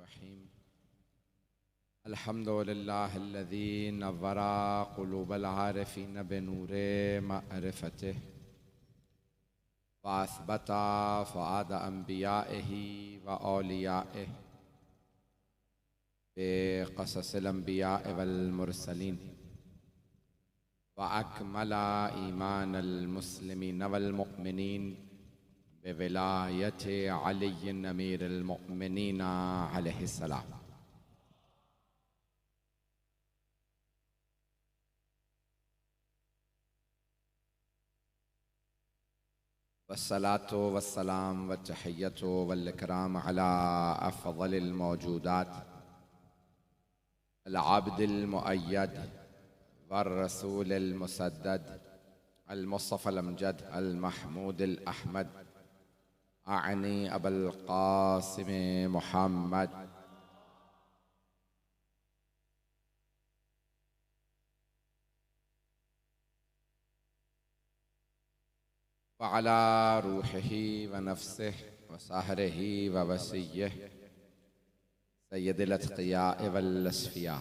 रहीम। अल्हम्दुलिल्लाहिल्लज़ी नव्वरा क़ुलूबल आरिफ़ीन बिनूरे मअरिफ़तिह व असबता फ़ुआद अंबियाइही व औलियाइह बिक़ससिल अंबियाइ वल मुरसलीन व अकमला ईमानल मुस्लिमीन वल मुअमिनीन बिविलायति अलीय्यिन अमीरुल मुअमिनीन अलैहिस्सलाम। वस्सलातु वस्सलाम व तहिय्यतु वल इकराम अला अफ़ज़लिल मौजूदात अल आबिदिल मुअय्यद वर रसूलिल मुसद्दद अल मुस्तफ़ल अमजद अल महमूदिल अहमद आनी अबुल क़ासिम मुहम्मद व अला रूहिही व नफ्सिही व साहरिही व वसिय्यिही सय्यदिल अत्क़ियाए वल अस्फ़िया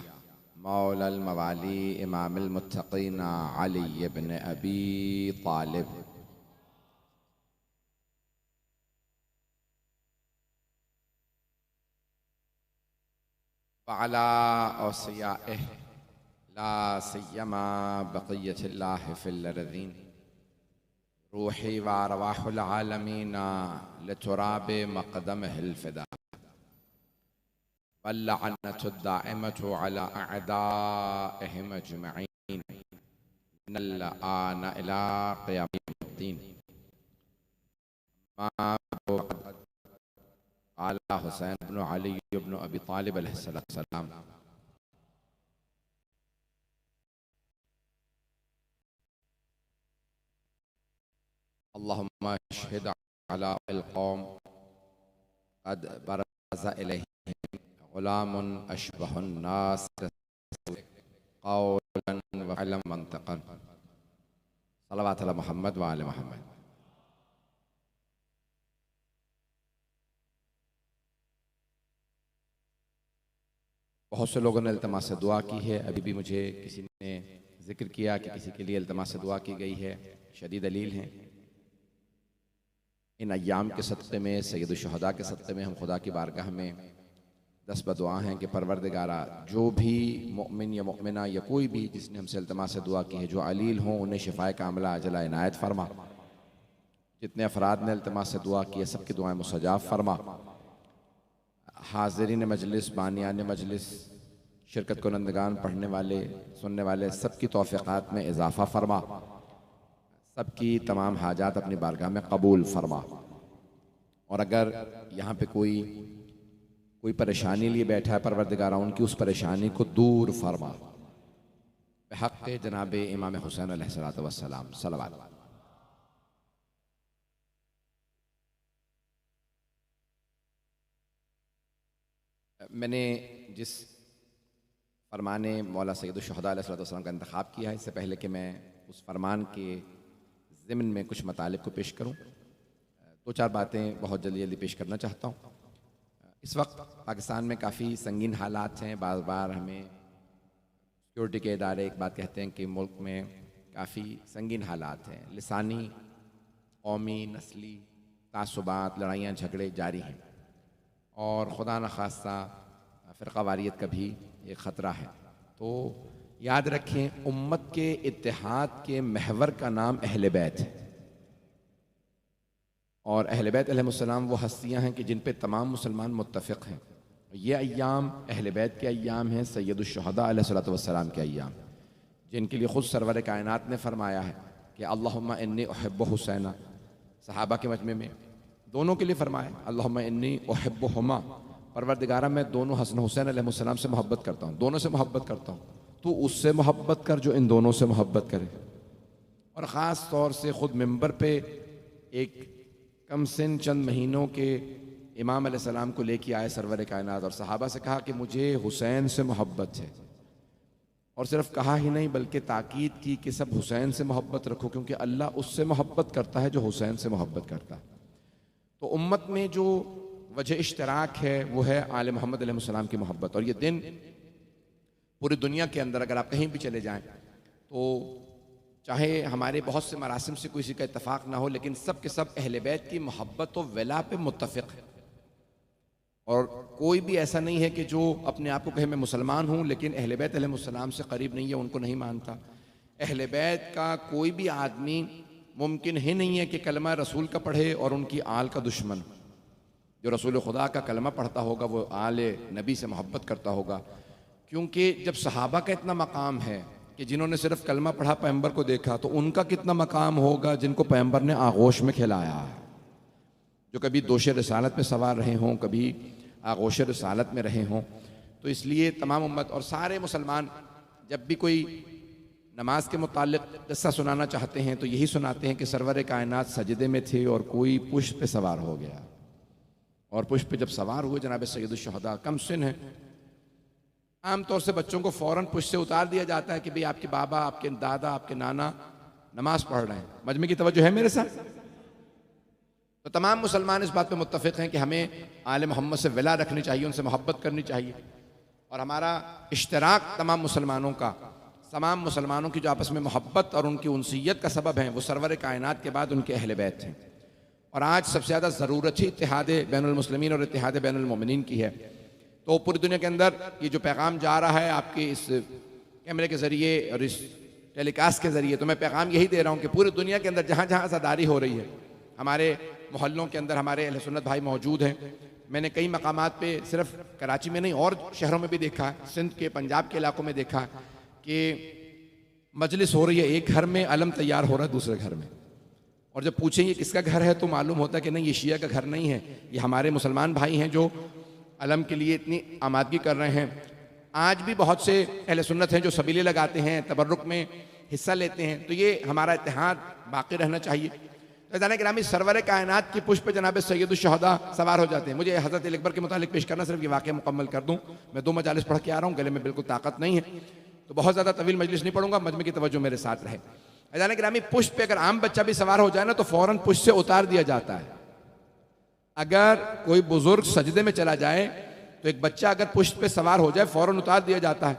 मौलल मवाली इमामुल मुत्तक़ीन अली इब्न अबी तालिब व अला औसियाइही ला सिय्यमा बक़िय्यतिल्लाहि फ़िल अर्ज़ीन रूही व अरवाहुल आलमीन लितुराबि मक़दमिहिल फ़िदा वल्लअनतु दाइमतु अला अअदाइहिम अजमईन मिनल आन इला क़ियामिद्दीन। आला हुसैन इब्न अली इब्न अबी तालिब अलैहिस्सलाम। अल्लाहुम्मा अशहिद अला अल कौम क़द बरज़ इलैहिम ग़ुलामुन अशबहुन नास क़ौलन व फ़अलन मंतक़न सल्लल्लाहु अला मुहम्मद व आले मुहम्मद। बहुत से लोगों ने इल्तिमास से दुआ की है। अभी भी मुझे किसी ने जिक्र किया कि किसी के लिए इल्तिमास से दुआ की गई है। शदीद दलील हैं। इन अय्याम के सदक़े में, सैयदुश शुहदा के सदक़े में हम खुदा की बारगाह में दस बदुआ हैं कि परवरदिगारा जो भी मुमिन या मुमिना या कोई भी जिसने हमसे इल्तिमास से दुआ की है, जो अलील हों, उन्हें शिफ़ाए कामिला अजला इनायत फरमा। जितने अफराद ने इल्तिमास से दुआ की है, सबकी दुआएं मुस्तजाब फरमा। हाज़रीन मजलिस, बानियान मजलिस, शिरकत कुनंदगान, पढ़ने वाले, सुनने वाले, सबकी तौफ़ीक़ात में इजाफ़ा फरमा। सबकी तमाम हाजात अपनी बारगाह में कबूल फरमा। और अगर यहाँ पे कोई परेशानी लिए बैठा है, परवरदिगारा उनकी उस परेशानी को दूर फरमा। बेहक़ जनाब इमाम हुसैन अलैहिस्सलातु वस्सलाम सलवात। मैंने जिस फरमान मौला सैयदुश शुहदा अलैहिस्सलातु वस्सलाम का इंतखाब किया है, इससे पहले कि मैं उस फरमान के ज़िम्न में कुछ मतालिब को पेश करूँ, दो चार बातें बहुत जल्दी जल्दी पेश करना चाहता हूँ। इस वक्त पाकिस्तान में काफ़ी संगीन हालात हैं। बार बार हमें सिक्योरिटी के इदारे एक बात कहते हैं कि मुल्क में काफ़ी संगीन हालात हैं। लिसानी, कौमी, नस्ली तासुबात, लड़ाइयाँ झगड़े जारी हैं और खुदा न खास्ता फ़िरक़ावारियत का भी एक ख़तरा है। तो याद रखें, उम्मत के इत्तेहाद के महवर का नाम अहले बैत है और अहले बैत अलैहिमुस्सलाम वो हस्तियाँ हैं कि जिन पे तमाम मुसलमान मुत्तफ़िक़ हैं। ये अय्याम अहले बैत के अय्याम हैं, सैयदुश शुहदा अलैहिस्सलातु वस्सलाम के अय्याम, जिनके लिए ख़ुद सरवर कायनात ने फरमाया है कि अल्लाहुम्मा इन्नी उहिब्बु हुसैना। सहाबा के मजमे में दोनों के लिए फरमाया, अल्लाहुम्मा इन्नी उहिब्बुहुमा, परवरदिगारा मैं दोनों हसन हुसैन अलैहिस्सलाम से मोहब्बत करता हूँ, दोनों से मोहब्बत करता हूँ। तो उससे मोहब्बत कर जो इन दोनों से मोहब्बत करे। और ख़ास तौर से ख़ुद मिंबर पे एक कम सिन चंद महीनों के इमाम अलैहिस्सलाम को लेके आए सरवर कायनात और सहाबा से कहा कि मुझे हुसैन से मोहब्बत है। और सिर्फ कहा ही नहीं बल्कि ताकीद की कि सब हुसैन से मोहब्बत रखो, क्योंकि अल्लाह उससे मोहब्बत करता है जो हुसैन से मोहब्बत करता है। तो उम्मत में जो वजह इश्तराक है वो है आले मोहम्मद अलैहिस्सलाम की मोहब्बत। और ये दिन पूरी दुनिया के अंदर अगर आप कहीं भी चले जाएं तो चाहे हमारे बहुत से मरासिम से किसी का इत्तफाक ना हो, लेकिन सब के सब अहले बैत की मोहब्बत व वला पे मुत्तफ़िक़ है। और कोई भी ऐसा नहीं है कि जो अपने आप को कहे मैं मुसलमान हूँ लेकिन अहले बैत अलैहिस्सलाम से करीब नहीं है, उनको नहीं मानता। अहले बैत का कोई भी आदमी मुमकिन ही नहीं है कि कलमा रसूल का पढ़े और उनकी आल का दुश्मन। जो रसूल खुदा का कलमा पढ़ता होगा वो आले नबी से मोहब्बत करता होगा, क्योंकि जब सहाबा का इतना मकाम है कि जिन्होंने सिर्फ कलमा पढ़ा पैगंबर को देखा, तो उनका कितना मकाम होगा जिनको पैगंबर ने आगोश में खिलाया है, जो कभी दोशे रिसालत में सवार रहे हों, कभी आगोश रिसालत में रहे हों। तो इसलिए तमाम उम्मत और सारे मुसलमान जब भी कोई नमाज के मुतालिक किस्सा सुनाना चाहते हैं तो यही सुनाते हैं कि सरवर कायनात सजदे में थे और कोई पुष्प पे सवार हो गया। और पुष्प पे जब सवार हुए जनाब सैयदुल शुहदा कम सिन है। आमतौर से बच्चों को फ़ौरन पुष्प से उतार दिया जाता है कि भाई आपके बाबा, आपके दादा, आपके नाना नमाज पढ़ रहे हैं, मजमे की तवज्जो है मेरे साथ। तो तमाम मुसलमान इस बात पे मुत्तफ़िक़ हैं कि हमें आले मोहम्मद से विला रखनी चाहिए, उनसे मोहब्बत करनी चाहिए। और हमारा इश्तराक तमाम मुसलमानों की जो आपस में मोहब्बत और उनकी उनसियत का सबब है वो सरवर कायनात के बाद उनके अहले बैत हैं। और आज सबसे ज़्यादा ज़रूरत ही इत्तिहाद बैनुल मुस्लिमीन और इत्तिहाद बैनुल मोमिनीन की है। तो पूरी दुनिया के अंदर ये जो पैगाम जा रहा है आपके इस कैमरे के ज़रिए और इस टेलीकास्ट के ज़रिए, तो मैं पैगाम यही दे रहा हूँ कि पूरी दुनिया के अंदर जहाँ जहाँ अज़ादारी हो रही है, हमारे मोहल्लों के अंदर हमारे अहले सुन्नत भाई मौजूद हैं। मैंने कई मकामात पे सिर्फ कराची में नहीं और शहरों में भी देखा, सिंध के, पंजाब के इलाकों में देखा कि मजलिस हो रही है, एक घर में अलम तैयार हो रहा है दूसरे घर में, और जब पूछें ये किसका घर है तो मालूम होता है कि नहीं, ये शिया का घर नहीं है, ये हमारे मुसलमान भाई हैं जो अलम के लिए इतनी आमादगी कर रहे हैं। आज भी बहुत से अहले सुन्नत हैं जो सबीले लगाते हैं, तबर्रुक में हिस्सा लेते हैं। तो ये हमारा इत्तेहाद बाकी रहना चाहिए। तो जाने गिरामी सरवर कायनात की पुष्प जनाब सैयदुल शुहदा सवार हो जाते हैं। मुझे हज़रत अली अकबर के मुतालिक पेश करना, सिर्फ ये वाक़या मुकम्मल कर दूँ। मैं 2 मजालिस पढ़ के आ रहा हूँ, गले में बिल्कुल ताकत नहीं है, तो बहुत ज़्यादा तवील मजलिस नहीं पढ़ूंगा, मजमे की तवज्जो मेरे साथ रहे। जाने गिरामी पुष्प पे अगर आम बच्चा भी सवार हो जाए ना तो फ़ौरन पुष्प से उतार दिया जाता है। अगर कोई बुजुर्ग सजदे में चला जाए तो एक बच्चा अगर पुष्प पे सवार हो जाए फ़ौरन उतार दिया जाता है।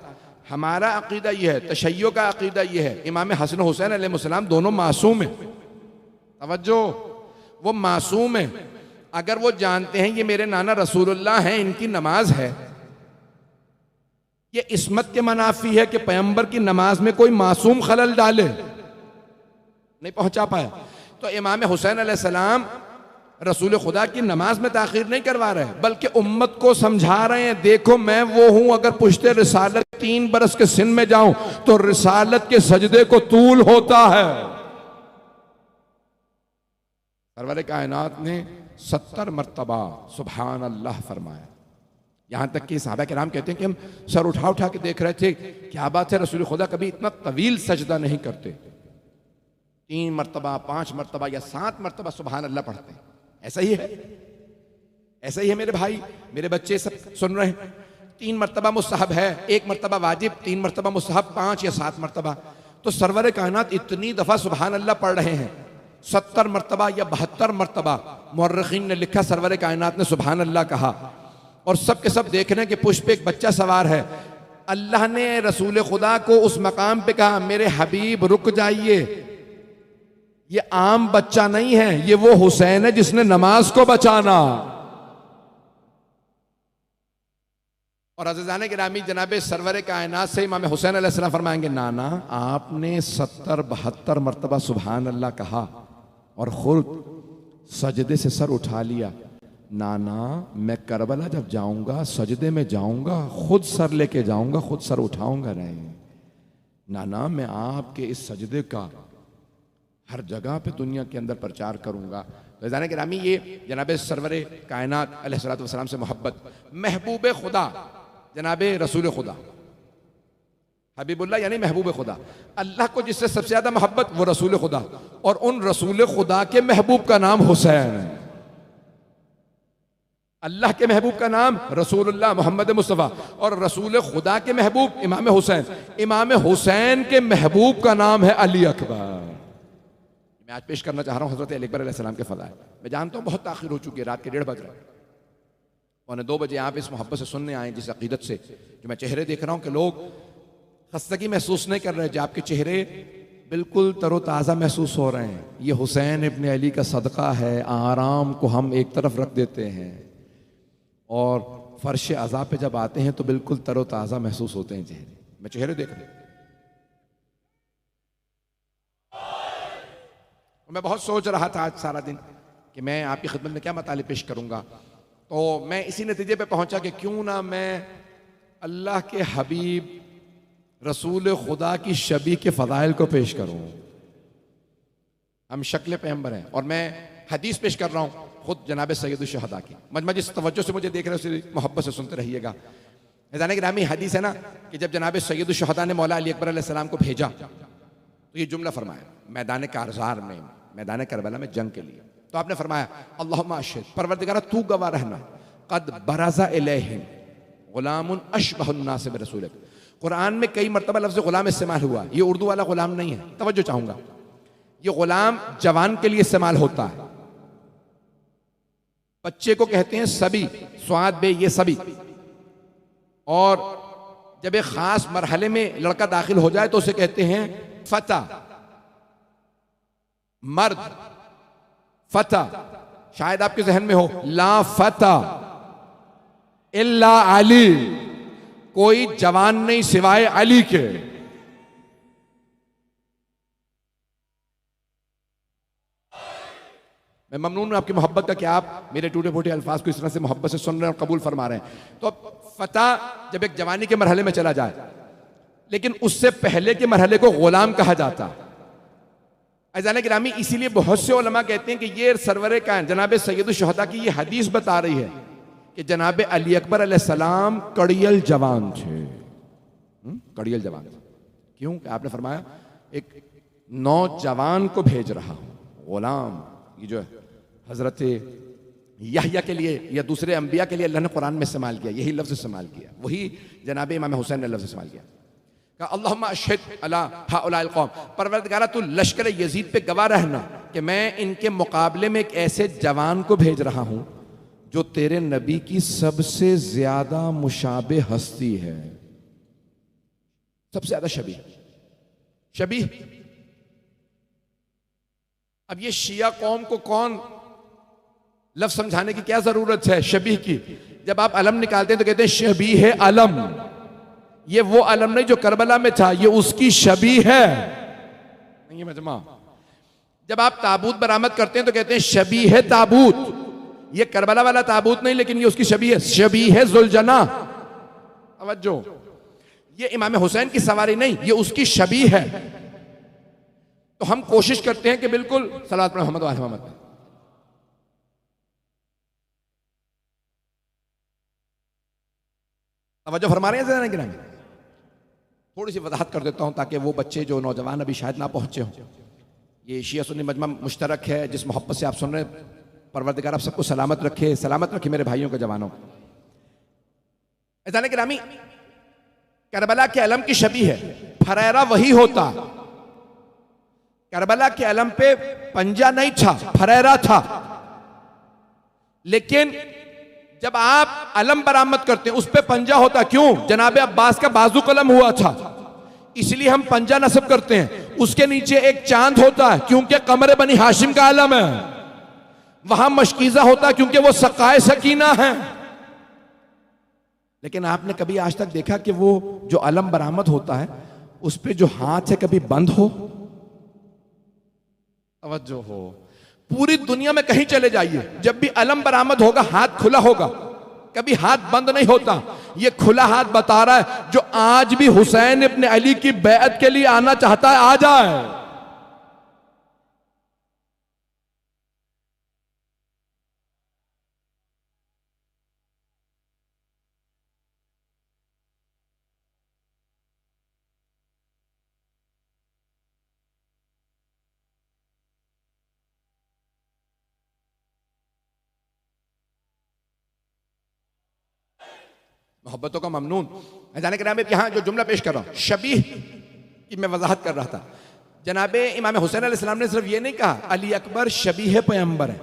हमारा अकीदा यह है, तशय्यो का अकीदा यह है, इमाम हसन हुसैन अलैहिस्सलाम दोनों मासूम हैं। तवज्जो, वो मासूम है। अगर वो जानते हैं ये मेरे नाना रसूलुल्लाह हैं, इनकी नमाज है, ये इस्मत के मनाफी है कि पैगंबर की नमाज में कोई मासूम खलल डाले, नहीं पहुंचा पाया। तो इमाम हुसैन अलैहिस्सलाम रसूल खुदा की नमाज में ताखीर नहीं करवा रहे, बल्कि उम्मत को समझा रहे हैं, देखो मैं वो हूं, अगर पुश्ते रिसालत 3 बरस के सिन में जाऊं तो रिसालत के सजदे को तूल होता है। सरवर कायनात ने 70 मरतबा सुभान अल्लाह फरमाया। यहां तक कि सहाबा किराम कहते हैं कि हम सर उठा उठा के देख रहे थे, क्या बात है, रसूल खुदा कभी इतना तवील सजदा नहीं करते। 3 मरतबा, 5 मरतबा या 7 मरतबा सुभान अल्लाह पढ़ते हैं। ऐसा ही है, ऐसा ही है मेरे भाई, मेरे बच्चे सब सुन रहे हैं। 3 मरतबा मुस्तहब है, 1 मरतबा वाजिब, 3 मरतबा मुस्तहब, 5 या 7 मरतबा। तो सरवर कायनात इतनी दफा सुभान अल्लाह पढ़ रहे हैं, 70 मरतबा या 72 मरतबा मुअर्रिखीन ने लिखा सरवर कायनात ने सुभान अल्लाह कहा। और सब के सब देख रहे हैं कि पुष्प पे एक बच्चा सवार है। अल्लाह ने रसूल खुदा को उस मकाम पे कहा, मेरे हबीब रुक जाइए, ये आम बच्चा नहीं है, ये वो हुसैन है जिसने नमाज को बचाना। और अज़ीज़ान गिरामी जनाबे सरवर कायनात से इमाम हुसैन अलैहिस्सलाम फरमाएंगे, नाना आपने 70-72 मरतबा सुभान अल्लाह कहा और खुद सजदे से सर उठा लिया। नाना मैं करबला जब जाऊंगा, सजदे में जाऊंगा, खुद सर लेके जाऊंगा, खुद सर उठाऊंगा नहीं। नाना मैं आपके इस सजदे का हर जगह पे दुनिया के अंदर प्रचार करूंगा। तो जाने के रामी ये जनाब सरवर कायनात अलैहिस्सलातु वस्सलाम से मोहब्बत, महबूब खुदा जनाब रसूल खुदा, हबीबुल्लाह यानी महबूब खुदा। अल्लाह को जिससे सबसे ज्यादा मोहब्बत वो रसूल खुदा, और उन रसूल खुदा के महबूब का नाम हुसैन है। अल्लाह के महबूब का नाम रसूलुल्लाह मोहम्मद मुस्तफ़ा, और रसूल खुदा के महबूब इमाम हुसैन। इमाम हुसैन के महबूब का नाम है अली अकबर। मैं आज पेश करना चाह रहा हूँ हज़रत अली अकबर अलैहिस्सलाम के फ़ज़ाइल। मैं जानता हूँ बहुत ताख़ीर हो चुकी है, रात के 1:30 बज रहे हैं, 2:15 आप इस मोहब्बत से सुनने आए, जिस अकीदत से कि मैं चेहरे देख रहा हूं कि लोग खस्तगी महसूस नहीं कर रहे, जो आपके चेहरे बिल्कुल तरोताज़ा महसूस हो रहे हैं। ये हुसैन इब्न अली का सदका है। आराम को हम एक तरफ रख देते हैं और फर्श अज़ाब पे जब आते हैं तो बिल्कुल तरोताज़ा महसूस होते हैं चेहरे। मैं चेहरे देख रहा हूं। मैं बहुत सोच रहा था आज सारा दिन कि मैं आपकी खिदमत में क्या मतालिब पेश करूंगा, तो मैं इसी नतीजे पे पहुंचा कि क्यों ना मैं अल्लाह के हबीब रसूल खुदा की शबी के फ़ज़ाइल को पेश करूं। हम शक्ल पैगंबर हैं और मैं हदीस पेश कर रहा हूं खुद जनाब सैयदुल शुहदा की। मजमा जिस तवज्जो से मुझे देख रहे हो उसी मोहब्बत से सुनते रहिएगा। जाने गिरामी हदीस है ना कि जब जनाब सैयदुल शुहदा ने मौला अली अकबर अलैहिस्सलाम को भेजा तो ये जुमला फरमाया मैदान कारज़ार में, मैदान करबला में जंग के लिए। तो आपने फरमाया अल्लाहुम्मा अशहिद, परवरदिगार तू गवाह रहना, कद बरज़ा इलैहिम गुलामुन अशबहुन नास बिरसूलिक। कुरान में कई मरतबा लफ्ज़ गुलाम इस्तेमाल हुआ। ये उर्दू वाला गुलाम नहीं है, तवज्जो चाहूंगा। ये गुलाम जवान के लिए इस्तेमाल होता है। बच्चे को कहते हैं सभी, स्वाद बे ये सभी। और जब एक खास मरहले में लड़का दाखिल हो जाए तो उसे कहते हैं फता, मर्द फता। शायद आपके जहन में हो ला फता इल्ला अली, कोई जवान नहीं सिवाय अली के। मैं ममनून हूं आपकी मोहब्बत का कि आप मेरे टूटे फूटे अल्फाज को इस तरह से मोहब्बत से सुन रहे हैं और कबूल फरमा रहे हैं। तो फता जब एक जवानी के मरहले में चला जाए, लेकिन उससे पहले के मरहले को गुलाम कहा जाता। अज़ान गिरामी इसीलिए बहुत से उलमा कहते हैं कि ये सरवरे का जनाब सैयदुल शुहदा की ये हदीस बता रही है कि जनाब अली अकबर अलैहिस्सलाम कड़ियल जवान थे। कड़ियल जवान थे क्यों? आपने फरमाया एक नौजवान को भेज रहा हूं। गुलाम ये जो हजरत यहया के लिए या दूसरे अंबिया के लिए अल्लाह ने कुरान में इस्तेमाल किया, यही लफ्ज इस्तेमाल किया, वही जनाब इमाम हुसैन ने लफ्ज इस्तेमाल किया। अल्लाहुम्मा अशहिद अला हाउलाइल कौम, परवरदिगारा तू लश्कर यजीद पे गवाह रहना कि मैं इनके मुकाबले में एक ऐसे जवान को भेज रहा हूं जो तेरे नबी की सबसे ज्यादा मुशाबे हस्ती है, सबसे ज्यादा शबी शबी। अब ये शिया कौम को कौन लफ्ज समझाने की क्या जरूरत है शबी की? जब आप अलम निकालते हैं तो कहते हैं शबी है अलम। ये वो अलम नहीं जो करबला में था, ये उसकी शबी है। नहीं है मजमा। जब आप ताबूत बरामद करते हैं तो कहते हैं शबी है ताबूत। ये करबला वाला ताबूत नहीं, लेकिन ये उसकी शबी है। शबी है जुलजना। तवज्जो, ये इमाम हुसैन की सवारी नहीं, ये उसकी शबी है। तो हम कोशिश करते हैं कि बिल्कुल सलात पर मोहम्मद वाले मोहम्मद। तवज्जो फरमा रहे हैं गिरामी? थोड़ी सी वजाहत कर देता हूं ताकि वो बच्चे जो नौजवान अभी शायद ना पहुंचे हों। ये शिया सुन्नी मजमा मुश्तरक है जिस मोहब्बत से आप सुन रहे हैं। परवरदिगार आप सबको सलामत रखे, सलामत रखे मेरे भाइयों के जवानों। ऐसा गिरामी करबला के अलम की शबी है। फरेरा वही होता। करबला के अलम पे पंजा नहीं था, फरेरा था। लेकिन जब आप अलम बरामद करते हैं उस पे पंजा होता। क्यों? जनाब अब्बास का बाजू कलम हुआ था, इसलिए हम पंजा नस्ब करते हैं। उसके नीचे एक चांद होता है क्योंकि कमरे बनी हाशिम का अलम है। वहां मशकीजा होता है क्योंकि वो सकाए सकीना है। लेकिन आपने कभी आज तक देखा कि वो जो अलम बरामद होता है उस पे जो हाथ है कभी बंद हो? तवज्जो हो। पूरी दुनिया में कहीं चले जाइए, जब भी अलम बरामद होगा हाथ खुला होगा, कभी हाथ बंद नहीं होता। ये खुला हाथ बता रहा है जो आज भी हुसैन इब्न अली की बैअत के लिए आना चाहता है आ जाए। मोहब्बतों का ममनून। जाने के नाम यहां जो जुमला पेश कर रहा हूं शबीह की मैं वजाहत कर रहा था। जनाबे इमाम हुसैन अलैहिस्सलाम ने सिर्फ ये नहीं कहा अली अकबर शबीह पैगंबर है,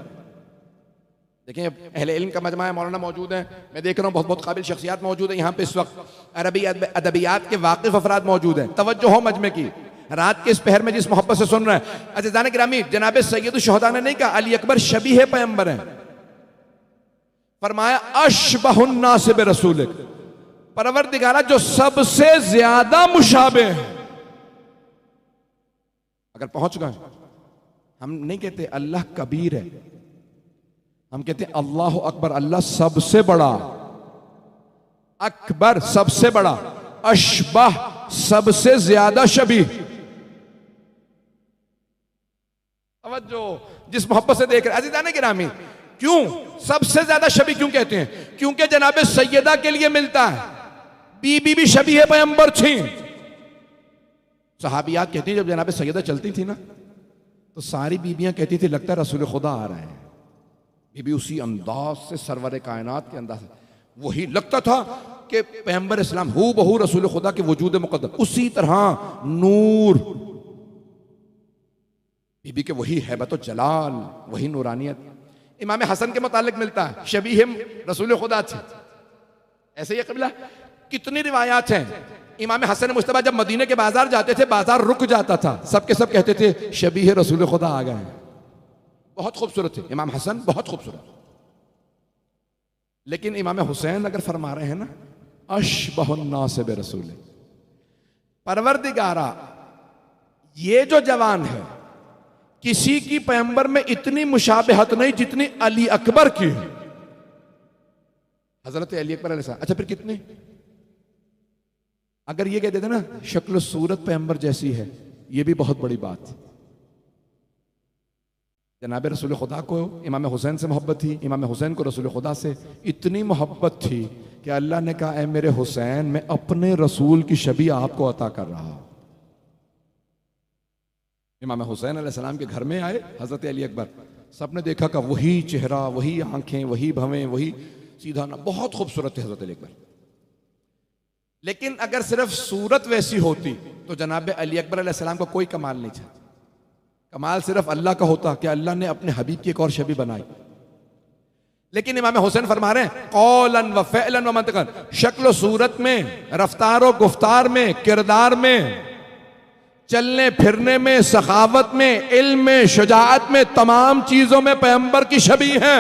देखें अहले इल्म का मजमा है, मौलाना मौजूद हैं, मैं देख रहा हूँ बहुत बहुत काबिल शख्सियात मौजूद हैं यहाँ पे इस वक्त, अरबी अदबियात के वाकिफ अफराद मौजूद हैं। तवज्जो हो मजमे की, रात के इस पहर में जिस मोहब्बत से सुन रहे हैं। अज़ीज़ान गिरामी, जनाब सैयद शुहदा ने नहीं कहा अली अकबर शबीह पैगंबर हैं, फरमाया अशबहुन्नास बिरसूलिक, परवरदिगारा जो सबसे ज्यादा मुशाबे है। अगर पहुंच गए, हम नहीं कहते अल्लाह कबीर है, हम कहते हैं अल्लाह अकबर, अल्लाह सबसे बड़ा, अकबर सबसे बड़ा, अशबह सबसे ज्यादा शबीह। तवज्जो, जिस मोहब्बत से देख रहे अज़ीज़ान गिरामी, क्यों सबसे ज्यादा शबीह क्यों कहते हैं? क्योंकि जनाब सैयदा के लिए मिलता है, बीबी भी शबीह पैगंबर थी। सहाबियात कहती हैं जब जनाब सैयदा चलती थी ना, तो सारी बीबियां कहती थी लगता है रसूल खुदा आ रहे हैं। बीबी उसी अंदाज से सरवर कायनात के अंदाज से, वही लगता था कि पैगंबर इस्लाम हू बहू रसूल खुदा के वजूद मुक़द्दस, उसी तरह नूर, बीबी के वही हैबत जलाल, वही नूरानियत। इमाम हसन के मुतालिक मिलता है शबीह रसूल खुदा थे। ऐसे ही कबिला कितनी रिवायात हैं। इमाम हसन मुस्तफा जब मदीने के बाजार जाते थे, बाजार रुक जाता था, सबके सब कहते थे शबीह रसूल खुदा आ गए हैं। बहुत खूबसूरत थे इमाम हसन, बहुत खूबसूरत। लेकिन इमाम हुसैन अगर फरमा रहे हैं ना अशबहुन्नास बिरसूल, परवरदिगारा ये जो जवान है किसी की पैगंबर में इतनी मुशाबहत नहीं जितनी अली अकबर की है। हजरत अली अकबर अलैहिस्सलाम, अच्छा फिर कितनी? अगर ये कह देते ना शक्ल सूरत पैगंबर जैसी है, ये भी बहुत बड़ी बात है। जनाब रसूल खुदा को इमाम हुसैन से मोहब्बत थी, इमाम हुसैन को रसूल खुदा से इतनी मोहब्बत थी कि अल्लाह ने कहा ऐ मेरे हुसैन, मैं अपने रसूल की शबी आपको अता कर रहा हूं। इमाम हुसैन अलैहिस्सलाम के घर में आए हजरत अली अकबर, सबने देखा का वही चेहरा, वही आंखें, वही भवें, वही सीधा ना, बहुत खूबसूरत थे हजरत अली अकबर। लेकिन अगर सिर्फ सूरत वैसी होती तो जनाब अली अकबर अलैहिस्सलाम को कोई कमाल नहीं था। कमाल सिर्फ अल्लाह का होता कि अल्लाह ने अपने हबीब की एक और शबी बनाई। लेकिन इमाम हुसैन फरमा रहे हैं कौलन व फ़अलन व मंतक़न, शक्ल सूरत में, रफ्तार व गुफ्तार में, किरदार में, चलने फिरने में, सखावत में, इल्म में, शुजाअत में, तमाम चीजों में पैगंबर की शबी है।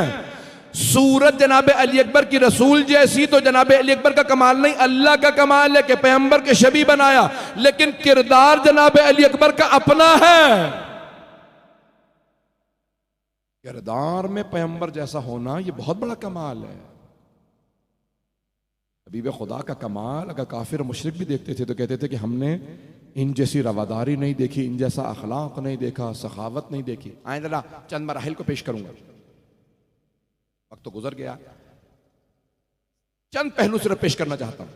सूरत जनाब अली अकबर की रसूल जैसी तो जनाब अली अकबर का कमाल नहीं, अल्लाह का कमाल है कि पैगंबर के शबी बनाया। लेकिन किरदार जनाब अली अकबर का अपना है। किरदार में पैगंबर जैसा होना ये बहुत बड़ा कमाल है। हबीब खुदा का कमाल अगर काफिर मुशरिक भी देखते थे तो कहते थे कि हमने इन जैसी रवादारी नहीं देखी, इन जैसा अखलाक नहीं देखा, सखावत नहीं देखी। आए जरा चंद मराहिल को पेश करूंगा, वक्त तो गुजर गया, चंद पहलू सिर्फ पेश करना चाहता हूं।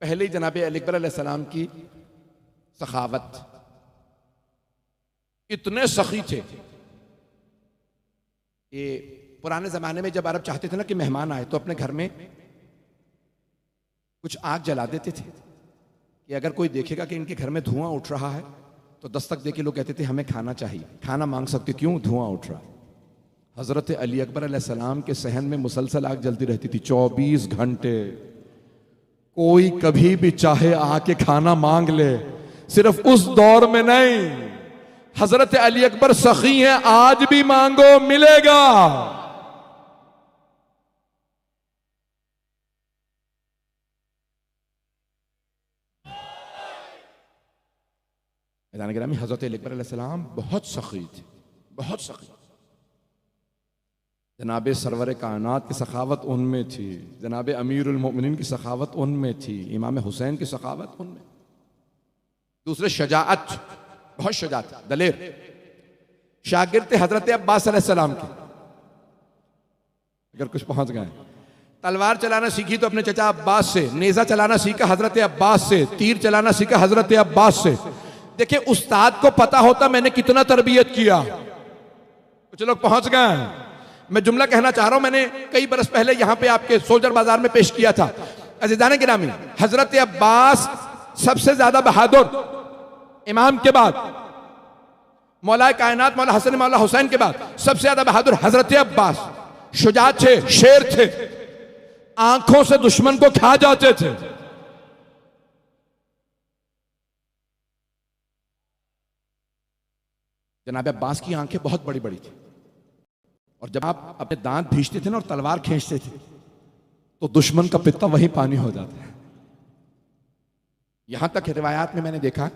पहले जनाब अली अकबर अलैहिस्सलाम की सखावत, इतने सखी थे। ये पुराने जमाने में जब अरब चाहते थे ना कि मेहमान आए तो अपने घर में कुछ आग जला देते थे कि अगर कोई देखेगा कि इनके घर में धुआं उठ रहा है तो दस्तक दे के लोग कहते थे हमें खाना चाहिए, खाना मांग सकते, क्यों? धुआं उठ रहा है। हजरत अली अकबर अलैहिस्सलाम के सहन में मुसलसल आग जलती रहती थी 24 घंटे। कोई कभी भी चाहे आके खाना मांग ले, सिर्फ उस दौर में नहीं, हजरत अली अकबर सखी हैं, आज भी मांगो मिलेगा। गिरामी हजरत अली अकबर अलैहिस्सलाम बहुत सखी थे, बहुत सखी। जनाब सरवर कायनात की सखावत उनमें थी, जनाब अमीरुल मोमिनीन की सखावत उनमें थी, इमाम हुसैन की सखावत उनमें। दूसरे शजाअत, बहुत शजाअत, दलेर। शागिर्द थे हजरत अब्बास अलैहिस्सलाम के, अगर कुछ पहुंच गए। तलवार चलाना सीखी तो अपने चचा अब्बास से, नेजा चलाना सीखा हजरत अब्बास से, तीर चलाना सीखा हजरत अब्बास से। देखिए उस्ताद को पता होता मैंने कितना तरबियत किया। कुछ लोग पहुंच गए। मैं जुमला कहना चाह रहा हूं, मैंने कई बरस पहले यहां पे आपके सोल्जर बाजार में पेश किया था। अज़ीज़ान गिरामी, हजरत अब्बास सबसे ज्यादा बहादुर, इमाम के बाद मौला कायनात मौला हसन मौला हुसैन के बाद सबसे ज्यादा बहादुर हजरत अब्बास, शुजा थे, शेर थे, आंखों से दुश्मन को खा जाते थे। जनाब अब्बास की आंखें बहुत बड़ी बड़ी थी और जब आप अपने दांत भींचते थे ना और तलवार खींचते थे तो दुश्मन का पित्ता वहीं पानी हो जाता है। यहां तक रिवायात में मैंने देखा,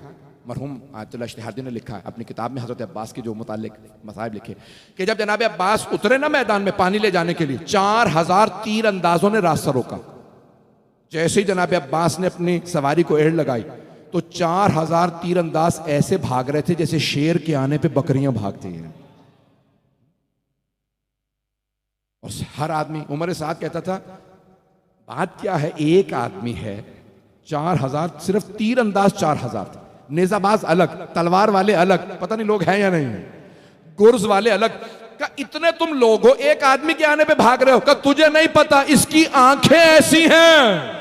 मरहूम आयतुल्लाह इश्तिहादी ने लिखा है अपनी किताब में हजरत अब्बास के जो मुतालिक मसाइब लिखे कि जब जनाब अब्बास उतरे ना मैदान में पानी ले जाने के लिए 4000 तीर अंदाजों ने रास्ता रोका। जैसे ही जनाब अब्बास ने अपनी सवारी को एड़ लगाई तो 4000 तीर अंदाज ऐसे भाग रहे थे जैसे शेर के आने पे बकरियां भागती हैं। और हर आदमी उमर साद कहता था बात क्या है, एक आदमी है 4000, सिर्फ तीर अंदाज 4000 थे, नेजाबाज अलग, तलवार वाले अलग, पता नहीं लोग हैं या नहीं, गुर्ज वाले अलग। का इतने तुम लोग हो, एक आदमी के आने पे भाग रहे हो, का तुझे नहीं पता इसकी आंखें ऐसी हैं।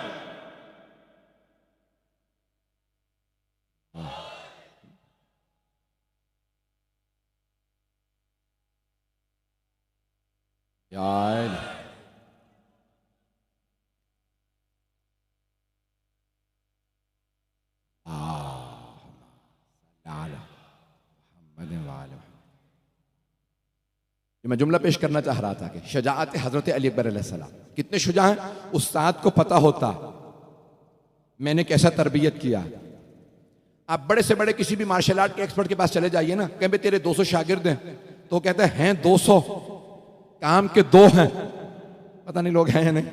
यार मैं जुमला पेश करना चाह रहा था कि शजाअत हजरत अली अकबर अलैहिस्सलाम कितने शुजा हैं। उस्ताद को पता होता मैंने कैसा तरबियत किया। आप बड़े से बड़े किसी भी मार्शल आर्ट के एक्सपर्ट के पास चले जाइए ना, कहें तेरे 200 शागिर्द हैं, तो कहते हैं 200, काम के 2 हैं, पता नहीं लोग हैं या नहीं।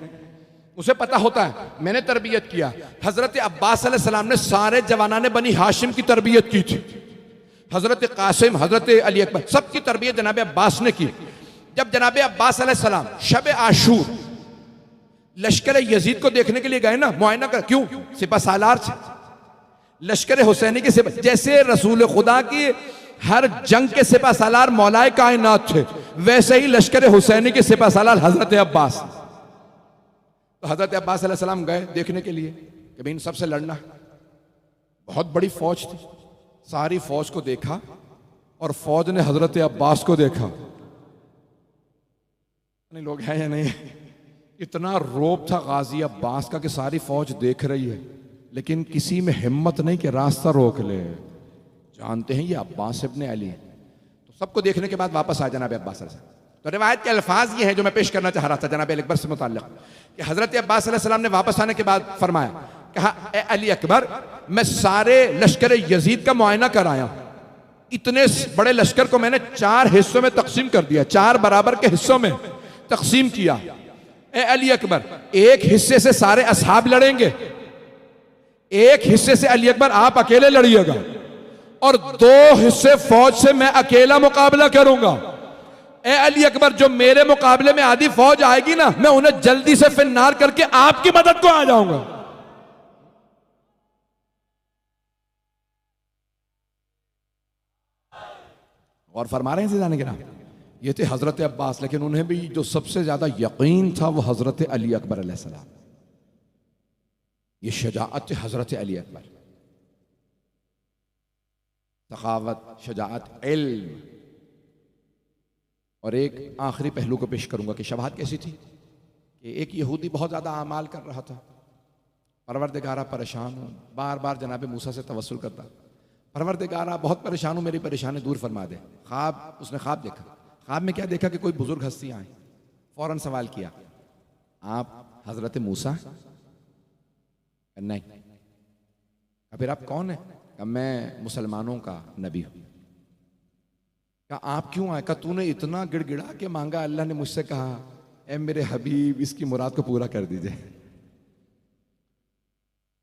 उसे पता होता है मैंने तरबियत किया। हजरत अब्बास अलैहिस्सलाम ने सारे जवानाने बनी हाशिम की तरबियत की थी। हजरत कासिम, हजरत अली अकबर, सबकी तरबियत जनाब अब्बास ने की। जब जनाब अब्बास अलैहिस्सलाम शब आशूर लश्कर यजीद को देखने के लिए गए ना, मुआयना कर, क्यों सिपा सालार थे, लश्कर हुसैनी के सिपा, जैसे रसूल खुदा की हर जंग के सिपा सालार मौलाए कायनात थे, वैसे ही लश्कर हुसैनी के सिपा सालार हजरत अब्बास। तो हजरत अब्बास अलैहिस्सलाम गए देखने के लिए कि भाई इन सबसे लड़ना। बहुत बड़ी फौज थी, सारी फौज को देखा और फौज ने हजरत अब्बास को देखा। नहीं लोग हैं या नहीं। इतना रोब था गाजी अब्बास का कि सारी फौज देख रही है लेकिन किसी में हिम्मत नहीं कि रास्ता रोक ले, जानते हैं ये अब्बास इब्न अली है। तो सबको देखने के बाद वापस आ जनाब अब्बास। तो रिवायत के अल्फाज ये हैं जो मैं पेश करना चाह रहा था जनाब अली अकबर से मुताल्लिक़ कि हजरत अब्बास अलैहिस्सलाम ने वापस आने के बाद फरमाया, कहा ए अली अकबर, मैं सारे लश्कर यजीद का मुआयना कराया, इतने बड़े लश्कर को मैंने 4 हिस्सों में तकसीम कर दिया, 4 बराबर के हिस्सों में तकसीम किया। ए अली अकबर, एक हिस्से से सारे असहाब लड़ेंगे, एक हिस्से से अली अकबर आप अकेले लड़िएगा और 2 हिस्से फौज से मैं अकेला मुकाबला करूंगा। ए अली अकबर, जो मेरे मुकाबले में आधी फौज आएगी ना, मैं उन्हें जल्दी से फिन्नार करके आपकी मदद को आ जाऊंगा। और फरमा रहे हैं जाने के नाम, ये थे हजरत अब्बास, लेकिन उन्हें भी जो सबसे ज्यादा यकीन था वो हजरत अली अकबर अलैहिस्सलाम। ये शजाअत हजरत अली अकबर, सखावत, शजाअत, इल्म। और एक आखिरी पहलू को पेश करूंगा कि शबाहत कैसी थी कि एक यहूदी बहुत ज्यादा आमाल कर रहा था, परवरदिगारा परेशान हूं, बार बार जनाब मूसा से तवस्सुल करता, परवरदिगारा बहुत परेशान हूं, मेरी परेशानी दूर फरमा दे। ख्वाब, उसने ख्वाब देखा, ख्वाब में क्या देखा कि कोई बुजुर्ग हस्ती आए, फौरन सवाल किया, आप हजरत मूसा? नहीं। फिर आप कौन है? मैं मुसलमानों का नबी हूं। क्या आप क्यों आए? का तूने इतना गिड़गिड़ा के मांगा, अल्लाह ने मुझसे कहा ए मेरे हबीब इसकी मुराद को पूरा कर दीजिए।